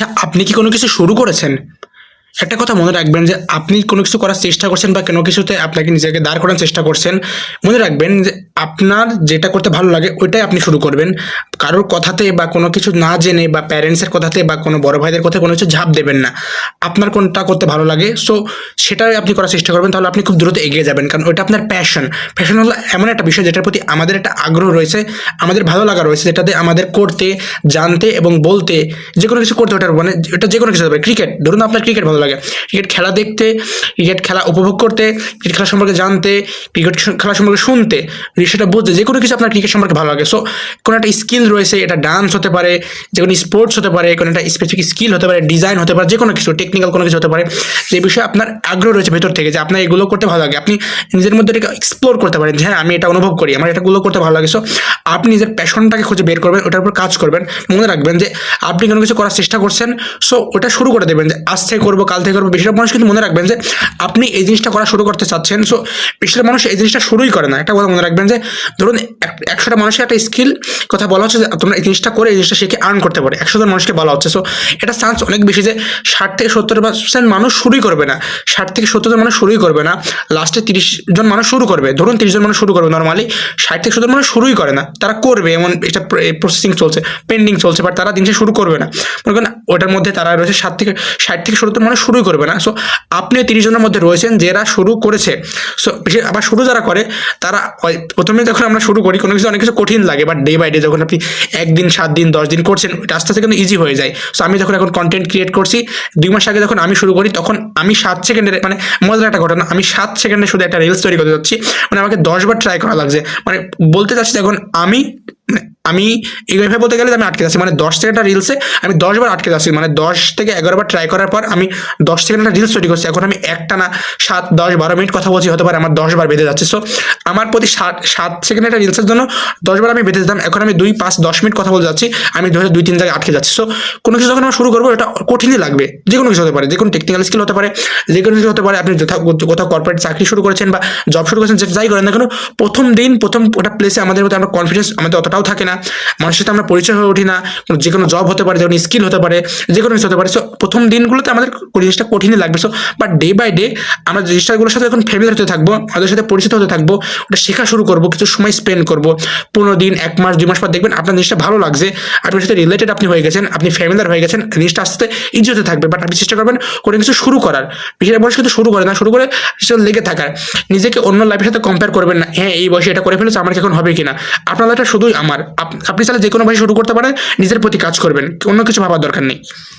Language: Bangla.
আচ্ছা, আপনি কি কোনো কিছু শুরু করেছেন? একটা কথা মনে রাখবেন যে আপনি কোনো কিছু করার চেষ্টা করছেন বা কোনো কিছুতে আপনাকে নিজেকে দাঁড় করানোর চেষ্টা করছেন। মনে রাখবেন যে আপনার যেটা করতে ভালো লাগে ওইটাই আপনি শুরু করবেন। কারোর কথাতে বা কোনো কিছু না জেনে বা প্যারেন্টসের কথাতে বা কোনো বড় ভাইদের কথায় কোনো কিছু ঝাঁপ দেবেন না। আপনার কোনটা করতে ভালো লাগে সেটাই আপনি করার চেষ্টা করবেন, তাহলে আপনি খুব দ্রুত এগিয়ে যাবেন। কারণ ওইটা আপনার প্যাশন। প্যাশন হলো এমন একটা বিষয় যেটার প্রতি আমাদের একটা আগ্রহ রয়েছে, আমাদের ভালো লাগা রয়েছে, যেটাতে আমাদের করতে, জানতে এবং বলতে যেকোনো কিছু করতে ওটার মানে এটা যেকোনো কিছু হতে পারে। ক্রিকেট ধরুন, আপনার ক্রিকেট ভালো লাগে, ক্রিকেট খেলা দেখতে, ক্রিকেট খেলা উপভোগ করতে, ক্রিকেট খেলা সম্পর্কে জানতে, ক্রিকেট খেলা সম্পর্কে শুনতে, সেটা বুঝতে, যে কোনো কিছু আপনার ক্রিকেট সম্পর্কে ভালো লাগে। কোনো একটা স্কিল রয়েছে, এটা ডান্স হতে পারে, যে কোনো স্পোর্টস হতে পারে, কোনো একটা স্পেসিফিক স্কিল হতে পারে, ডিজাইন হতে পারে, যে কোনো কিছু টেকনিক্যাল কোনো কিছু হতে পারে, যে বিষয়ে আপনার আগ্রহ রয়েছে ভেতর থেকে, যে আপনার এগুলো করতে ভালো লাগে। আপনি নিজের মধ্যে এটাকে এক্সপ্লোর করতে পারেন যে হ্যাঁ, আমি এটা অনুভব করি, আমার এটাগুলো করতে ভালো লাগে। আপনি নিজের প্যাশনটাকে খুঁজে বের করবেন, ওটার উপর কাজ করবেন। মনে রাখবেন যে আপনি কোনো কিছু করার চেষ্টা করছেন, ওটা শুরু করে দেবেন যে আজ থেকে করবো, কাল থেকে করবো। বেশিরভাগ মানুষ কিন্তু মনে রাখবেন যে আপনি এই জিনিসটা করা শুরু করতে চাচ্ছেন, বেশিরভাগ মানুষ এই জিনিসটা শুরুই করে না। একটা কথা মনে রাখবেন যে ধরুন 100টা মানুষের একটা স্কিল কথা বলা হচ্ছে যে তোমরা এই জিনিসটা করে এই জিনিসটা শিখে আর্ন করতে পারে, 100 জন মানুষকে বলা হচ্ছে। এটা চান্স অনেক বেশি যে 60-70% মানুষ শুরুই করবে না, 60-70 জন মানুষ শুরুই করবে না, লাস্টে 30 জন মানুষ শুরু করবে। ধরুন 30 জন মানুষ শুরু করবে, নর্মালি 60-70 মানুষ শুরুই করে না, তারা করবে এমন এটা প্রসেসিং চলছে, পেন্ডিং চলছে, বাট তারা জিনিসটা শুরু করবে না। মনে করেন ওটার মধ্যে তারা রয়েছে 60-70 মানুষ শুরুই করবে না। আপনি 30 জনের মধ্যে রয়েছেন যারা শুরু করেছে। আবার শুরু যারা করে তারা প্রথমে যখন আমরা শুরু করি কোনো কিছু অনেক কিছু কঠিন লাগে, বাট ডে বাই ডে যখন আপনি 1 দিন 7 দিন 10 দিন করছেন, ওইটা আস্তে আস্তে কিন্তু ইজি হয়ে যায়। আমি যখন এখন কন্টেন্ট ক্রিয়েট করছি, 2 মাস আগে যখন আমি শুরু করি, তখন আমি 7 সেকেন্ডের, মানে মজার একটা ঘটনা, আমি 7 সেকেন্ডে শুধু একটা রিলস তৈরি করতে যাচ্ছি, মানে আমাকে 10 বার ট্রাই করা লাগছে। মানে বলতে চাচ্ছি এখন আমি এইভাবে বলতে গেলে আমি আটকে যাচ্ছি, মানে 10 সেকেন্ডটা রিলসে আমি 10 বার আটকে যাচ্ছি, মানে 10 থেকে 11 বার ট্রাই করার পর আমি 10 সেকেন্ডটা রিলস তৈরি করছি। এখন আমি একটানা 7-10-12 মিনিট কথা বলছি, হতে পারে আমার 10 বার বেঁধে যাচ্ছে। আমার প্রতি 7 সেকেন্ডের একটা রিলসের জন্য 10 বার আমি বেঁধে যেতাম, এখন আমি 2-5-10 মিনিট কথা বলতে যাচ্ছি, আমি 2-3 জায়গায় আটকে যাচ্ছি। কোনো কিছু যখন আমরা শুরু করবো, এটা কঠিনই লাগবে। যে কোনো কিছু হতে পারে, যে কোনো টেকনিক্যাল স্কিল হতে পারে, যে কোনো কিছু হতে পারে। আপনি কোথাও কর্পোরেট চাকরি শুরু করেছেন বা জব শুরু করেছেন, যাই করেন না কেন, প্রথম ওটা প্লেসে আমাদের মধ্যে আমরা কনফিডেন্স আমাদের অতটাও থাকে না, মানুষের সাথে আমরা পরিচয় হয়ে উঠি না। যে কোনো জব হতে পারে, যে কোনো স্কিল হতে পারে, যে কোনো কিছু হতে পারে। প্রথম দিনগুলোতে আমাদের জিনিসটা কঠিনই লাগবে। বাট ডে বাই ডে আমরা জিনিসটাগুলোর সাথে এখন ফ্যামিলিয়ার হতে থাকবো, ওদের সাথে পরিচিত হতে থাকবো, ওটা শেখা শুরু করবো, কিছু সময় স্পেন্ড করবো, 15 দিন, 1 মাস, 2 মাস পর দেখবেন আপনার জিনিসটা ভালো লাগছে, আপনার সাথে রিলেটেড আপনি হয়ে গেছেন, আপনি ফ্যামিলিয়ার হয়ে গেছেন, জিনিসটা আস্তে ইজি হতে থাকবে। বাট আপনি চেষ্টা করবেন কোনো কিছু শুরু করার। বেশিরভাগ মানুষ কিন্তু শুরু করে না, শুরু করে লেগে থাকার। নিজেকে অন্য লাইফের সাথে কম্পেয়ার করবেন না, হ্যাঁ এই বয়সে এটা করে ফেলেছে, আমার এখন হবে কিনা। আপনার লাইফটা শুধুই আমার। আপনি চাইলে যে কোনো ভাবে শুরু করতে পারেন, নিজের প্রতি কাজ করবেন, অন্য কিছু ভাবার দরকার নেই।